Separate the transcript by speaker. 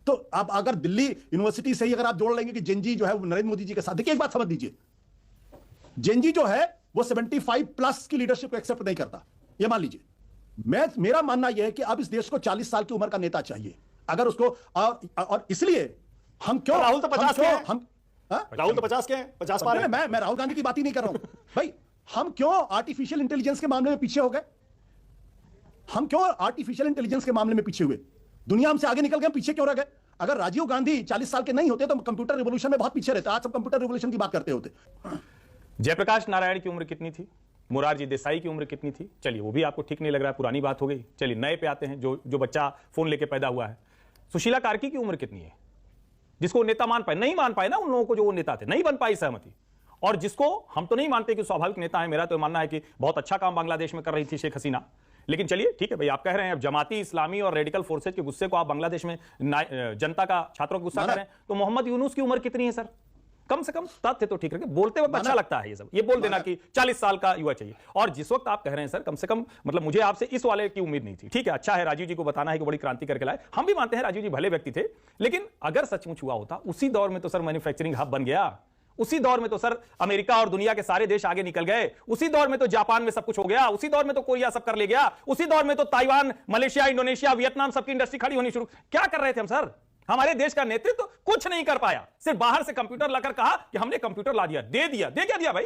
Speaker 1: तो आप अगर दिल्ली यूनिवर्सिटी से ही अगर आप जोड़ लेंगे कि जेनजी जो है वो नरेंद्र मोदी जी के साथ, देखिए एक बात समझ लीजिए, जेनजी जो है वो 75 प्लस की लीडरशिप को एक्सेप्ट नहीं करता, ये मान लीजिए। मेरा मानना यह है कि अब इस देश को 40 साल की उम्र का नेता चाहिए, अगर उसको और इसलिए हम क्यों,
Speaker 2: राहुल तो 50 के हैं, राहुल तो 50 के हैं, 50 पार हैं।
Speaker 1: मैं राहुल गांधी की बात ही नहीं कर रहा हूं भाई। हम क्यों आर्टिफिशियल इंटेलिजेंस के मामले में पीछे हो गए? हम क्यों आर्टिफिशियल इंटेलिजेंस के मामले में पीछे हुए? दुनिया हमसे आगे निकल गए, हम पीछे क्यों रह गए? अगर राजीव गांधी 40 साल के नहीं होते तो कंप्यूटर रिवॉल्यूशन में बहुत पीछे रहते, आज सब कंप्यूटर रिवॉल्यूशन की बात करते होते।
Speaker 3: जयप्रकाश नारायण की उम्र कितनी थी? मोरारजी देसाई की उम्र कितनी थी? चलिए वो भी आपको ठीक नहीं लग रहा है, पुरानी बात हो गई। चलिए नए पे आते हैं, जो बच्चा फोन लेके पैदा हुआ है। सुशीला कार्की की उम्र कितनी है? जिसको नेता मान पाए, नहीं मान पाए ना उन लोगों को जो वो नेता थे, नहीं बन पाई सहमति। और जिसको हम तो नहीं मानते कि स्वाभाविक नेता है, मेरा तो मानना है कि बहुत अच्छा काम बांग्लादेश में कर रही थी शेख हसीना। लेकिन चलिए ठीक है भाई, आप कह रहे हैं अब जमाती इस्लामी और रेडिकल फोर्सेज के गुस्से को आप बांग्लादेश में जनता का, छात्रों का गुस्सा कर रहे हैं, तो मोहम्मद यूनुस की उम्र कितनी है सर? कम से कम तथ्य तो ठीक रखे, बोलते वक्त अच्छा लगता है ये सब, ये बोल देना कि 40 साल का युवा चाहिए। और जिस वक्त आप कह रहे हैं सर, कम से कम मतलब मुझे आपसे इस वाले की उम्मीद नहीं थी। ठीक है, अच्छा है राजीव जी को बताना है कि बड़ी क्रांति करके लाए, हम भी मानते हैं राजीव जी भले व्यक्ति थे, लेकिन अगर सचमुच हुआ होता, उसी दौर में तो सर मैन्युफैक्चरिंग हब बन गया, उसी दौर में तो सर अमेरिका और दुनिया के सारे देश आगे निकल गए, उसी दौर में तो जापान में सब कुछ हो गया, उसी दौर में तो कोरिया सब कर ले गया, उसी दौर में तो ताइवान, मलेशिया, इंडोनेशिया, वियतनाम सबकी इंडस्ट्री खड़ी होनी शुरू। क्या कर रहे थे हम सर? हमारे देश का नेतृत्व कुछ नहीं कर पाया, सिर्फ बाहर से कंप्यूटर लाकर कहा कि हमने कंप्यूटर ला दिया, दे दिया, दे क्या दिया भाई?